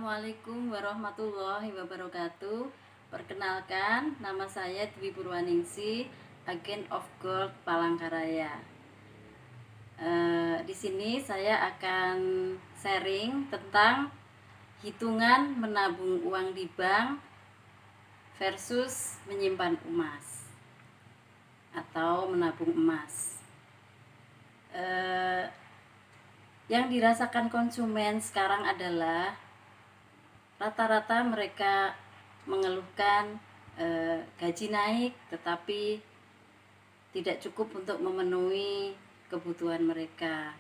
Assalamualaikum warahmatullahi wabarakatuh. Perkenalkan, nama saya Dwi Purwaningsi, Agent of Gold Palangkaraya. Di sini saya akan sharing tentang hitungan menabung uang di bank versus menyimpan emas atau menabung emas. Yang dirasakan konsumen sekarang adalah rata-rata mereka mengeluhkan gaji naik tetapi tidak cukup untuk memenuhi kebutuhan mereka.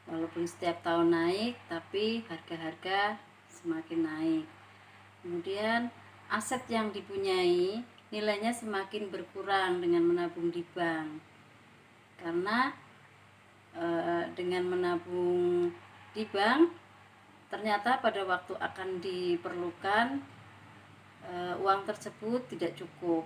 Walaupun setiap tahun naik, tapi harga-harga semakin naik. Kemudian aset yang dipunyai nilainya semakin berkurang dengan menabung di bank. Karena dengan menabung di bank ternyata pada waktu akan diperlukan uang tersebut tidak cukup.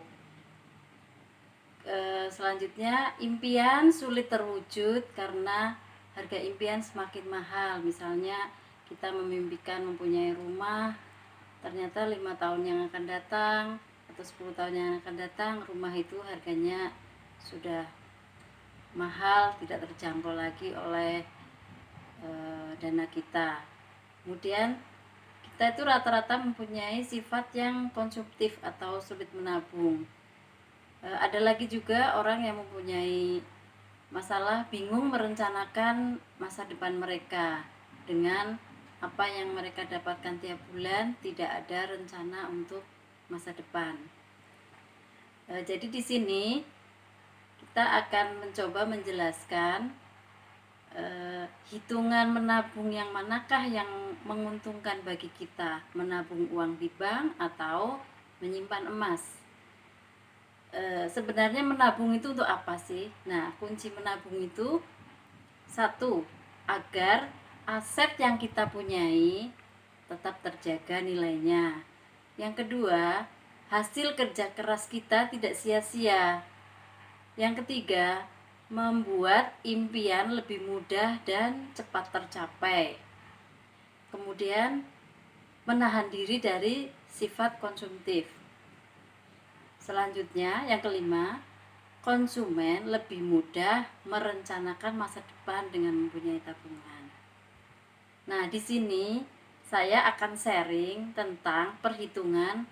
Selanjutnya, impian sulit terwujud karena harga impian semakin mahal. Misalnya kita memimpikan mempunyai rumah, ternyata 5 tahun yang akan datang atau 10 tahun yang akan datang rumah itu harganya sudah mahal, tidak terjangkau lagi oleh dana kita. Kemudian kita itu rata-rata mempunyai sifat yang konsumtif atau sulit menabung. Ada lagi juga orang yang mempunyai masalah bingung merencanakan masa depan mereka. Dengan apa yang mereka dapatkan tiap bulan, tidak ada rencana untuk masa depan. Jadi di sini kita akan mencoba menjelaskan hitungan menabung yang manakah yang menguntungkan bagi kita, menabung uang di bank atau menyimpan emas. Sebenarnya menabung itu untuk apa sih? Nah, kunci menabung itu satu, agar aset yang kita punyai tetap terjaga nilainya. Yang kedua, hasil kerja keras kita tidak sia-sia. Yang ketiga, membuat impian lebih mudah dan cepat tercapai. Kemudian menahan diri dari sifat konsumtif. Selanjutnya, yang kelima, konsumen lebih mudah merencanakan masa depan dengan mempunyai tabungan. Nah, di sini saya akan sharing tentang perhitungan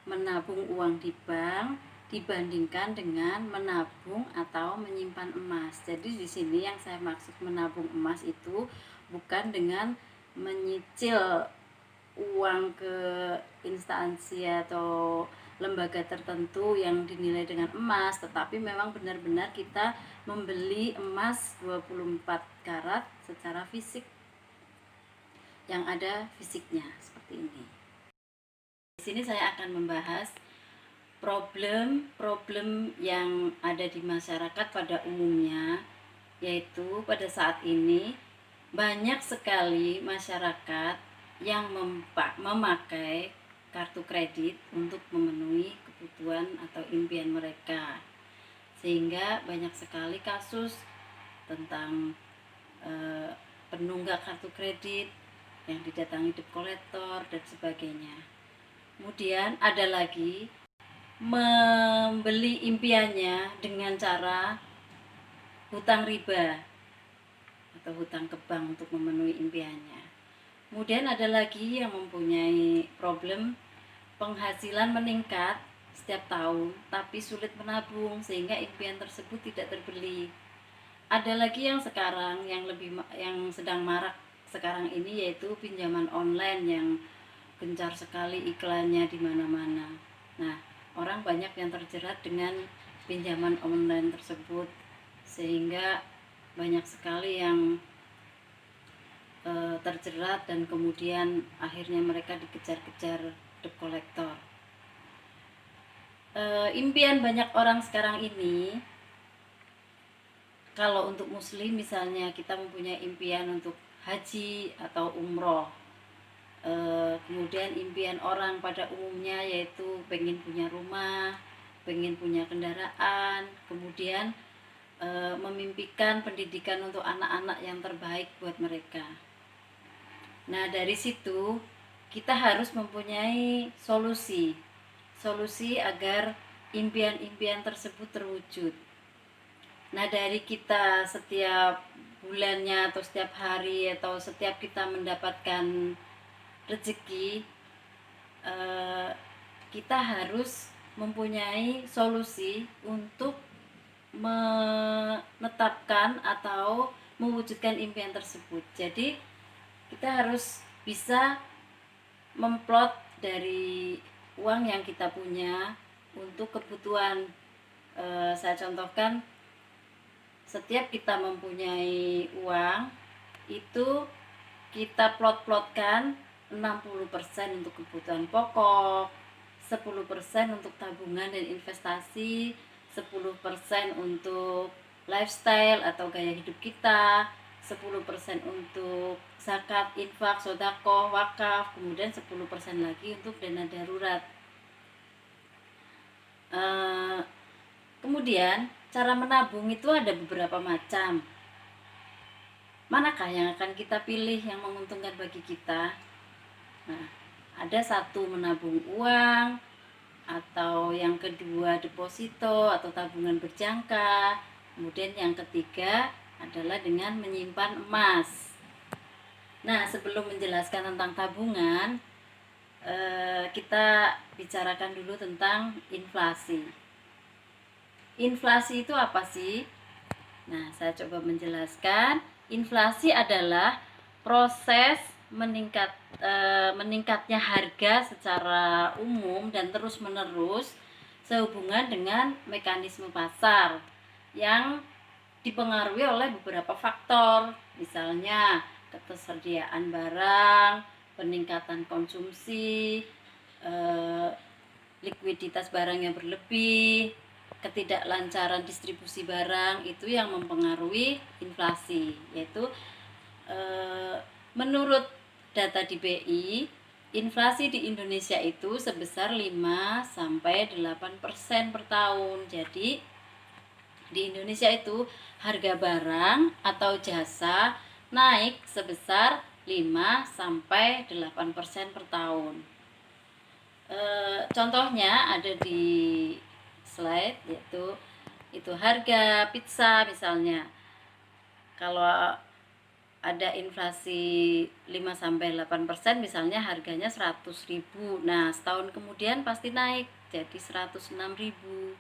menabung uang di bank dibandingkan dengan menabung atau menyimpan emas. Jadi di sini yang saya maksud menabung emas itu bukan dengan menyicil uang ke instansi atau lembaga tertentu yang dinilai dengan emas, tetapi memang benar-benar kita membeli emas 24 karat secara fisik yang ada fisiknya seperti ini. Di sini saya akan membahas problem-problem yang ada di masyarakat pada umumnya, yaitu pada saat ini banyak sekali masyarakat yang memakai kartu kredit untuk memenuhi kebutuhan atau impian mereka, sehingga banyak sekali kasus tentang penunggak kartu kredit yang didatangi debt collector dan sebagainya. Kemudian ada lagi membeli impiannya dengan cara hutang riba atau hutang ke bank untuk memenuhi impiannya. Kemudian ada lagi yang mempunyai problem penghasilan meningkat setiap tahun tapi sulit menabung sehingga impian tersebut tidak terbeli. Ada lagi yang sekarang yang sedang marak sekarang ini, yaitu pinjaman online yang gencar sekali iklannya di mana-mana. Nah, orang banyak yang terjerat dengan pinjaman online tersebut sehingga banyak sekali yang terjerat dan kemudian akhirnya mereka dikejar-kejar debt collector. Impian banyak orang sekarang ini, kalau untuk muslim misalnya kita mempunyai impian untuk haji atau umroh, kemudian impian orang pada umumnya yaitu pengen punya rumah, pengen punya kendaraan, kemudian memimpikan pendidikan untuk anak-anak yang terbaik buat mereka. Nah, dari situ kita harus mempunyai solusi agar impian-impian tersebut terwujud. Nah, dari kita setiap bulannya atau setiap hari atau setiap kita mendapatkan rezeki, kita harus mempunyai solusi untuk menetapkan atau mewujudkan impian tersebut. Jadi kita harus bisa memplot dari uang yang kita punya untuk kebutuhan. Saya contohkan, setiap kita mempunyai uang itu kita plot-plotkan 60% untuk kebutuhan pokok, 10% untuk tabungan dan investasi, 10% untuk lifestyle atau gaya hidup kita, 10% untuk zakat, infak, sedekah, wakaf, kemudian 10% lagi untuk dana darurat. Kemudian cara menabung itu ada beberapa macam. Manakah yang akan kita pilih yang menguntungkan bagi kita? Nah, ada satu menabung uang, atau yang kedua deposito atau tabungan berjangka. Kemudian yang ketiga adalah dengan menyimpan emas. Nah, sebelum menjelaskan tentang tabungan, kita bicarakan dulu tentang inflasi. Inflasi itu apa sih? Nah, saya coba menjelaskan. Inflasi adalah proses meningkatnya harga secara umum dan terus-menerus sehubungan dengan mekanisme pasar yang dipengaruhi oleh beberapa faktor, misalnya ketersediaan barang, peningkatan konsumsi, likuiditas barang yang berlebih, ketidaklancaran distribusi barang, itu yang mempengaruhi inflasi. Yaitu menurut data di BI, inflasi di Indonesia itu sebesar 5-8% per tahun. Jadi di Indonesia itu harga barang atau jasa naik sebesar 5-8% per tahun. Contohnya ada di slide, yaitu itu harga pizza misalnya. Kalau ada inflasi 5-8%, misalnya harganya 100.000. Nah, setahun kemudian pasti naik jadi 106.000.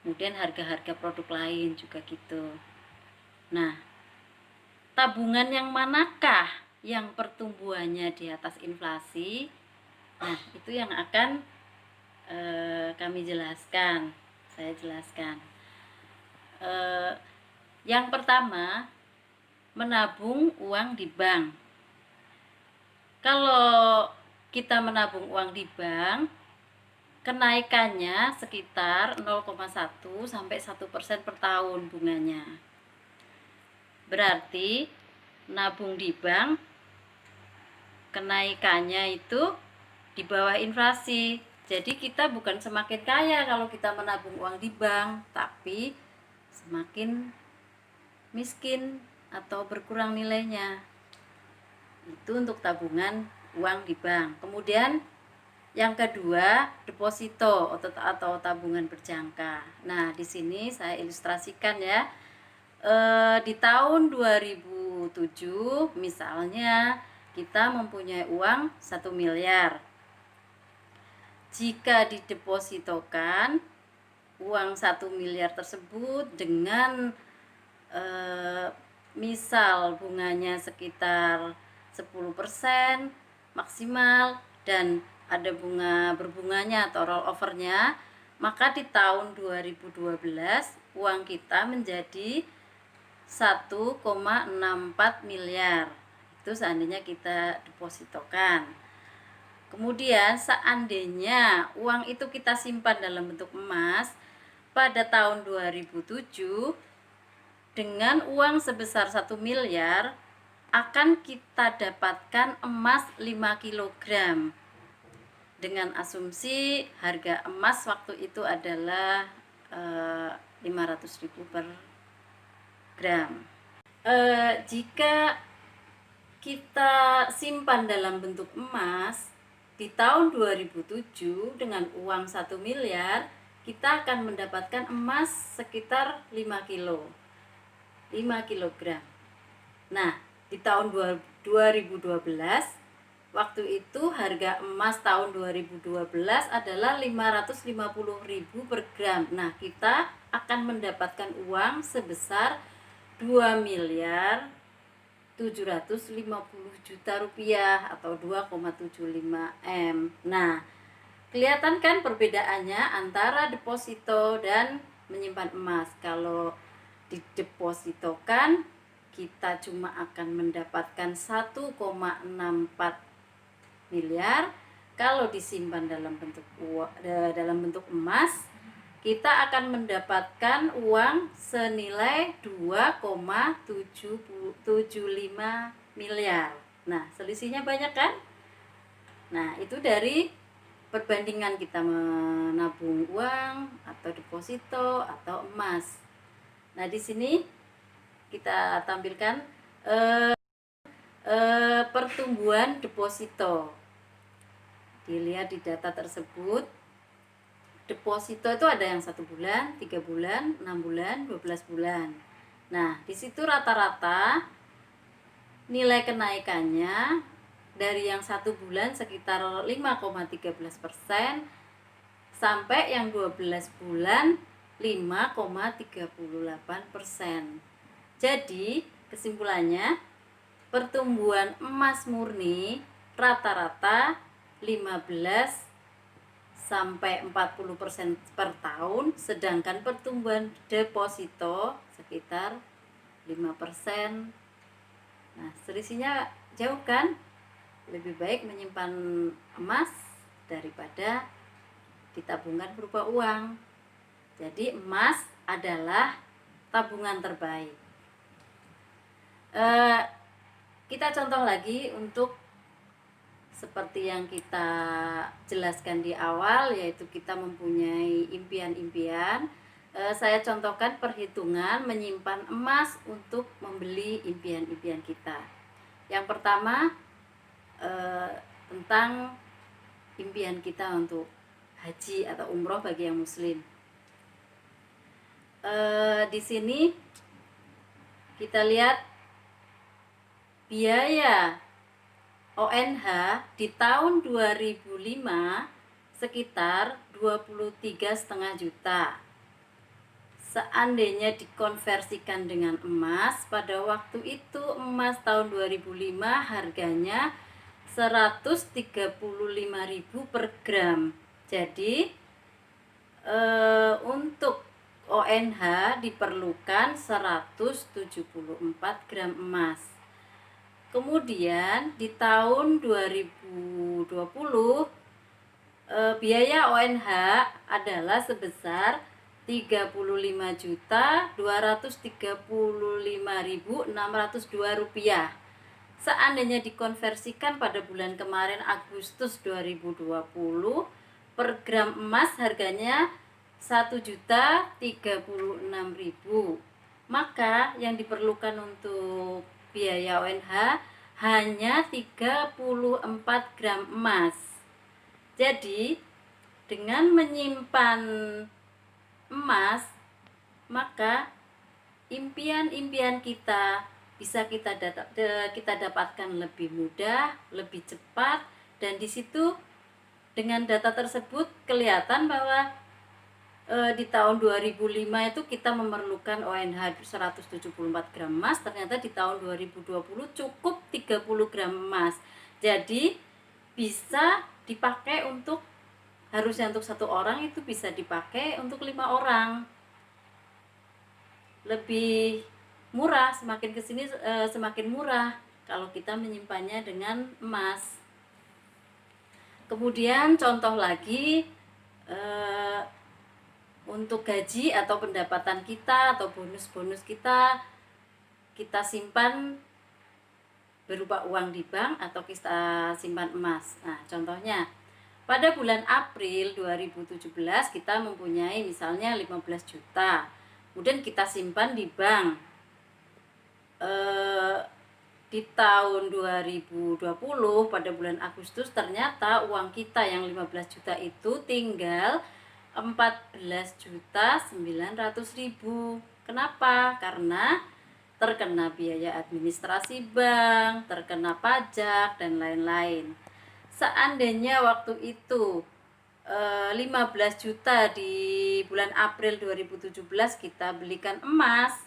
Kemudian harga-harga produk lain juga gitu. Nah, tabungan yang manakah yang pertumbuhannya di atas inflasi? Nah, itu yang akan kami jelaskan. Saya jelaskan. Yang pertama, menabung uang di bank. Kalau kita menabung uang di bank, kenaikannya sekitar 0,1-1% per tahun bunganya. Berarti nabung di bank kenaikannya itu di bawah inflasi. Jadi kita bukan semakin kaya kalau kita menabung uang di bank, tapi semakin miskin atau berkurang nilainya. Itu untuk tabungan uang di bank. Kemudian yang kedua, deposito atau tabungan berjangka. Nah, di sini saya ilustrasikan ya. Di tahun 2007 misalnya kita mempunyai uang 1 miliar. Jika didepositokan uang 1 miliar tersebut dengan misal bunganya sekitar 10% maksimal dan ada berbunganya atau rollovernya, maka di tahun 2012 uang kita menjadi 1,64 miliar. Itu seandainya kita depositokan. Kemudian seandainya uang itu kita simpan dalam bentuk emas, pada tahun 2007 dengan uang sebesar 1 miliar akan kita dapatkan emas 5 kg. Dengan asumsi harga emas waktu itu adalah 500.000 per gram. Jika kita simpan dalam bentuk emas di tahun 2007 dengan uang 1 miliar, kita akan mendapatkan emas sekitar 5 kilo, 5 kilogram. Nah, di tahun 2012, waktu itu harga emas tahun 2012 adalah 550.000 per gram. Nah, kita akan mendapatkan uang sebesar 2 miliar 750 juta rupiah atau 2,75 M. Nah, kelihatan kan perbedaannya antara deposito dan menyimpan emas. Kalau didepositokan kita cuma akan mendapatkan 1,64 miliar. Kalau disimpan dalam bentuk emas, kita akan mendapatkan uang senilai 2,75 miliar. Nah, selisihnya banyak kan? Nah, itu dari perbandingan kita menabung uang atau deposito atau emas. Nah, di sini kita tampilkan pertumbuhan deposito. Dilihat di data tersebut, deposito itu ada yang 1 bulan, 3 bulan, 6 bulan, 12 bulan. Nah, di situ rata-rata nilai kenaikannya dari yang 1 bulan sekitar 5,13% sampai yang 12 bulan 5,38%. Jadi, kesimpulannya, pertumbuhan emas murni rata-rata 15 sampai 40% per tahun, sedangkan pertumbuhan deposito sekitar 5%. Nah, selisihnya jauh kan? Lebih baik menyimpan emas daripada ditabungkan berupa uang. Jadi emas adalah tabungan terbaik. Kita contoh lagi untuk seperti yang kita jelaskan di awal, yaitu kita mempunyai impian-impian. Saya contohkan perhitungan menyimpan emas untuk membeli impian-impian kita. Yang pertama, tentang impian kita untuk haji atau umroh bagi yang muslim. Di sini kita lihat biaya ONH di tahun 2005 sekitar 23,5 juta. Seandainya dikonversikan dengan emas, pada waktu itu emas tahun 2005 harganya 135.000 per gram. Jadi untuk ONH diperlukan 174 gram emas. Kemudian di tahun 2020 biaya ONH adalah sebesar 35.235.602 rupiah. Seandainya dikonversikan pada bulan kemarin Agustus 2020, per gram emas harganya 1.036.000. Maka yang diperlukan untuk biaya ONH hanya 34 gram emas. Jadi dengan menyimpan emas, maka impian-impian kita bisa kita dapatkan lebih mudah, lebih cepat, dan di situ dengan data tersebut kelihatan bahwa di tahun 2005 itu kita memerlukan ONH 174 gram emas, ternyata di tahun 2020 cukup 30 gram emas. Jadi bisa dipakai untuk, harusnya untuk 1 orang itu bisa dipakai untuk 5 orang. Lebih murah, semakin kesini semakin murah kalau kita menyimpannya dengan emas. Kemudian contoh lagi, untuk gaji atau pendapatan kita atau bonus-bonus kita simpan berupa uang di bank atau kita simpan emas. Nah, contohnya pada bulan April 2017 kita mempunyai misalnya 15 juta. Kemudian kita simpan di bank. di tahun 2020 pada bulan Agustus ternyata uang kita yang 15 juta itu tinggal 14.900.000. Kenapa? Karena terkena biaya administrasi bank, terkena pajak dan lain-lain. Seandainya waktu itu 15 juta di bulan April 2017 kita belikan emas,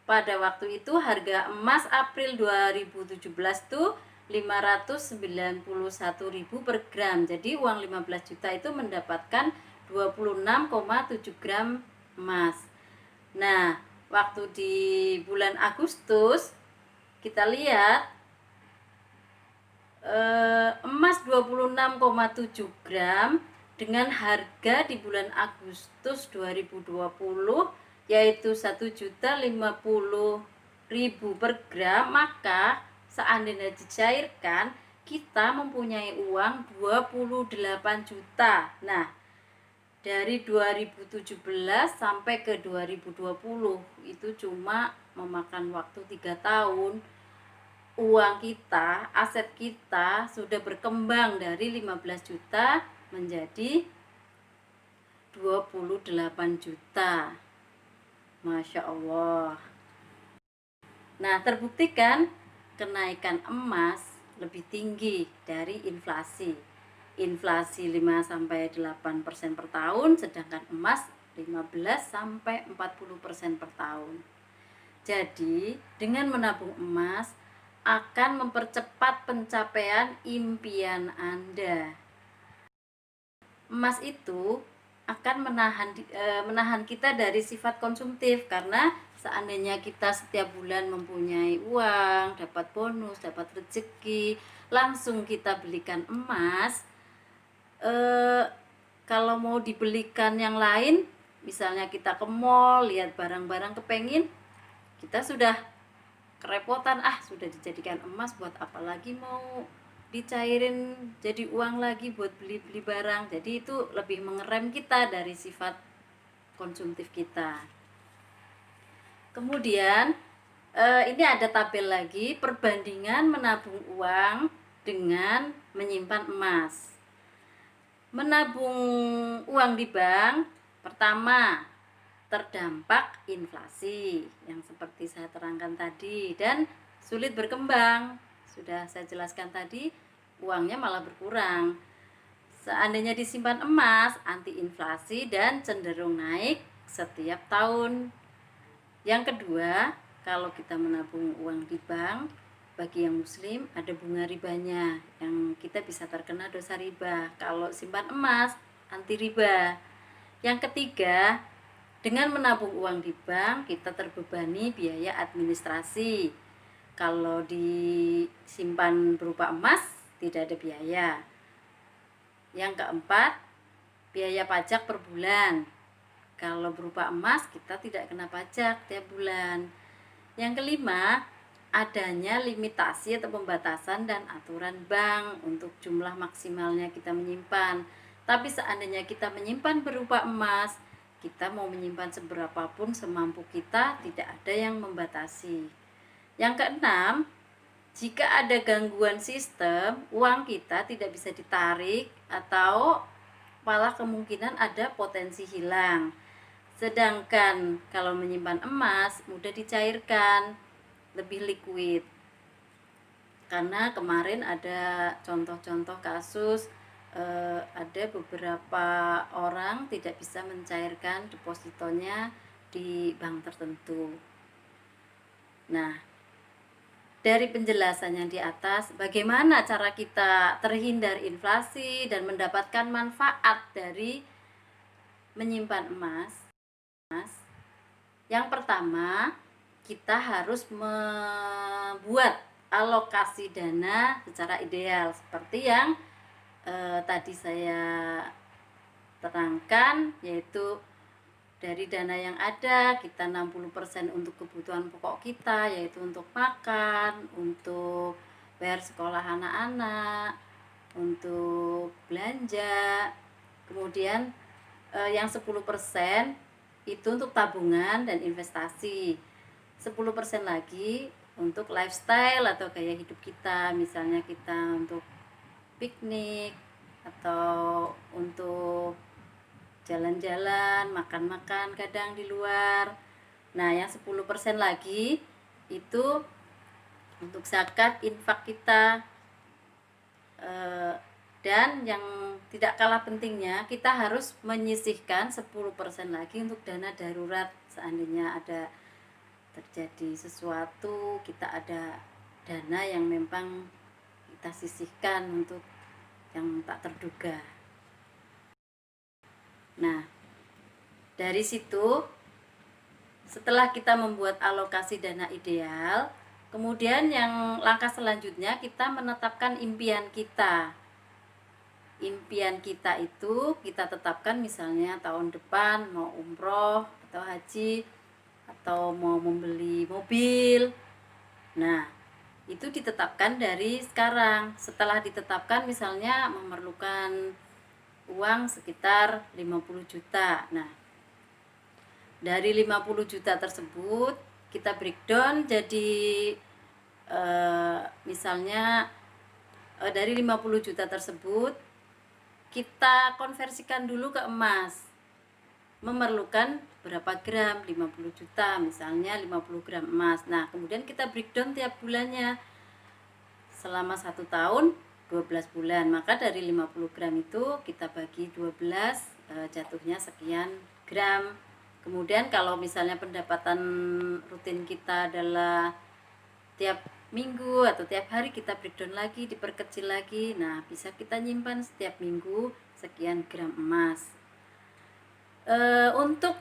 pada waktu itu harga emas April 2017 tuh 591.000 per gram. Jadi uang 15 juta itu mendapatkan 26,7 gram emas. Nah, waktu di bulan Agustus kita lihat emas 26,7 gram dengan harga di bulan Agustus 2020 yaitu 1.050.000 per gram, maka seandainya dicairkan kita mempunyai uang 28 juta. Nah, dari 2017 sampai ke 2020 itu cuma memakan waktu 3 tahun. Uang kita, aset kita sudah berkembang dari 15 juta menjadi 28 juta. Masya Allah. Nah, terbuktikan kenaikan emas lebih tinggi dari inflasi. Inflasi 5-8% per tahun, sedangkan emas 15-40% per tahun. Jadi, dengan menabung emas akan mempercepat pencapaian impian Anda. Emas itu akan menahan kita dari sifat konsumtif, karena seandainya kita setiap bulan mempunyai uang, dapat bonus, dapat rezeki, langsung kita belikan emas, kalau mau dibelikan yang lain, misalnya kita ke mall lihat barang-barang kepengin, kita sudah kerepotan, sudah dijadikan emas buat apa lagi mau dicairin jadi uang lagi buat beli-beli barang. Jadi itu lebih mengerem kita dari sifat konsumtif kita. Kemudian ini ada tabel lagi perbandingan menabung uang dengan menyimpan emas. Menabung uang di bank, pertama terdampak inflasi yang seperti saya terangkan tadi dan sulit berkembang. Sudah saya jelaskan tadi, uangnya malah berkurang. Seandainya disimpan emas, anti inflasi dan cenderung naik setiap tahun. Yang kedua, kalau kita menabung uang di bank, bagi yang muslim ada bunga ribanya yang kita bisa terkena dosa riba. Kalau simpan emas, anti riba. Yang ketiga, dengan menabung uang di bank, kita terbebani biaya administrasi. Kalau disimpan berupa emas, tidak ada biaya. Yang keempat, biaya pajak per bulan. Kalau berupa emas, kita tidak kena pajak tiap bulan. Yang kelima, adanya limitasi atau pembatasan dan aturan bank untuk jumlah maksimalnya kita menyimpan. Tapi seandainya kita menyimpan berupa emas, kita mau menyimpan seberapapun semampu kita, tidak ada yang membatasi. Yang keenam, jika ada gangguan sistem, uang kita tidak bisa ditarik atau malah kemungkinan ada potensi hilang. Sedangkan kalau menyimpan emas mudah dicairkan, lebih liquid. Karena kemarin ada contoh-contoh kasus ada beberapa orang tidak bisa mencairkan depositonya di bank tertentu. Nah, dari penjelasan yang di atas, bagaimana cara kita terhindar inflasi dan mendapatkan manfaat dari menyimpan emas? Yang pertama, kita harus membuat alokasi dana secara ideal, seperti yang tadi saya terangkan, yaitu dari dana yang ada kita 60% untuk kebutuhan pokok kita, yaitu untuk makan, untuk bayar sekolah anak-anak, untuk belanja. Kemudian yang 10% itu untuk tabungan dan investasi. 10% lagi untuk lifestyle atau gaya hidup kita, misalnya kita untuk piknik atau untuk jalan-jalan, makan-makan kadang di luar. Nah, yang 10% lagi itu untuk zakat infak kita. Dan yang tidak kalah pentingnya, kita harus menyisihkan 10% lagi untuk dana darurat. Seandainya ada terjadi sesuatu, kita ada dana yang memang kita sisihkan untuk yang tak terduga. Nah, dari situ setelah kita membuat alokasi dana ideal, kemudian yang langkah selanjutnya kita menetapkan impian kita. Impian kita itu kita tetapkan, misalnya tahun depan mau umroh atau haji atau mau membeli mobil. Nah, itu ditetapkan dari sekarang. Setelah ditetapkan, misalnya memerlukan uang sekitar 50 juta. Nah, dari 50 juta tersebut kita breakdown jadi misalnya dari 50 juta tersebut kita konversikan dulu ke emas. Memerlukan berapa gram? 50 juta, misalnya 50 gram emas. Nah, kemudian kita breakdown tiap bulannya. Selama 1 tahun 12 bulan, maka dari 50 gram itu kita bagi 12, jatuhnya sekian gram. Kemudian kalau misalnya pendapatan rutin kita adalah tiap minggu atau tiap hari, kita breakdown lagi, diperkecil lagi. Nah, bisa kita nyimpan setiap minggu sekian gram emas. Untuk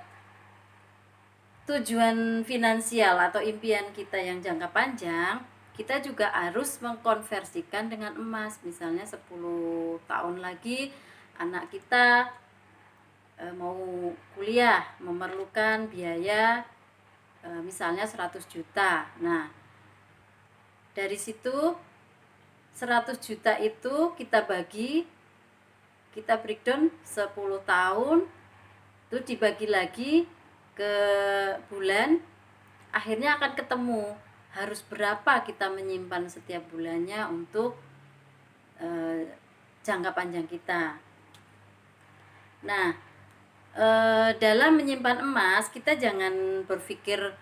tujuan finansial atau impian kita yang jangka panjang, kita juga harus mengkonversikan dengan emas. Misalnya 10 tahun lagi anak kita mau kuliah, memerlukan biaya misalnya 100 juta. Nah, dari situ 100 juta itu kita bagi, kita breakdown 10 tahun, itu dibagi lagi ke bulan, akhirnya akan ketemu harus berapa kita menyimpan setiap bulannya untuk jangka panjang kita. Nah, dalam menyimpan emas, kita jangan berpikir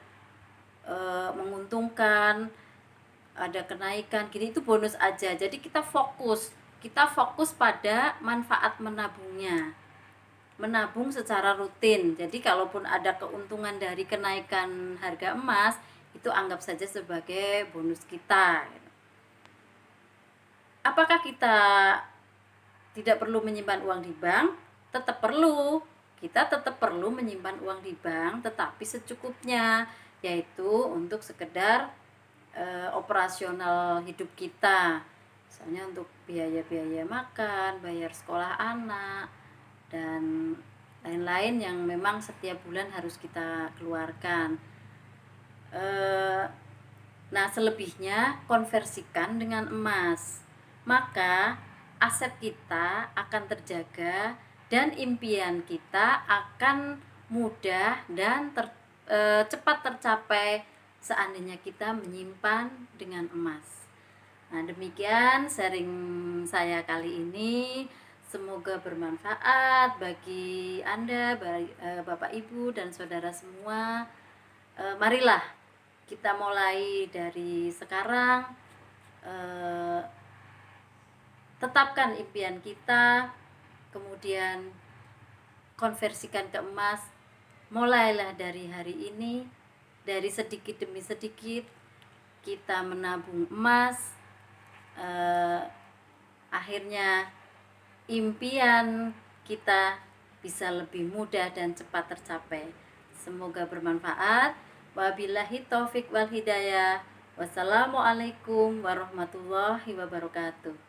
menguntungkan, ada kenaikan gini, itu bonus aja. Jadi kita fokus pada manfaat menabungnya, menabung secara rutin. Jadi kalaupun ada keuntungan dari kenaikan harga emas, itu anggap saja sebagai bonus kita. Apakah kita tidak perlu menyimpan uang di bank? Tetap perlu. Kita tetap perlu menyimpan uang di bank, tetapi secukupnya, yaitu untuk sekedar operasional hidup kita, misalnya untuk biaya-biaya makan, bayar sekolah anak, dan lain-lain yang memang setiap bulan harus kita keluarkan. Nah, selebihnya konversikan dengan emas, maka aset kita akan terjaga dan impian kita akan mudah dan cepat tercapai seandainya kita menyimpan dengan emas. Nah, demikian sharing saya kali ini. Semoga bermanfaat bagi Anda, Bapak, Ibu, dan saudara semua. Marilah kita mulai dari sekarang, tetapkan impian kita, kemudian konversikan ke emas. Mulailah dari hari ini, dari sedikit demi sedikit kita menabung emas, akhirnya impian kita bisa lebih mudah dan cepat tercapai. Semoga bermanfaat. Wabillahi taufik wal hidayah. Wassalamualaikum warahmatullahi wabarakatuh.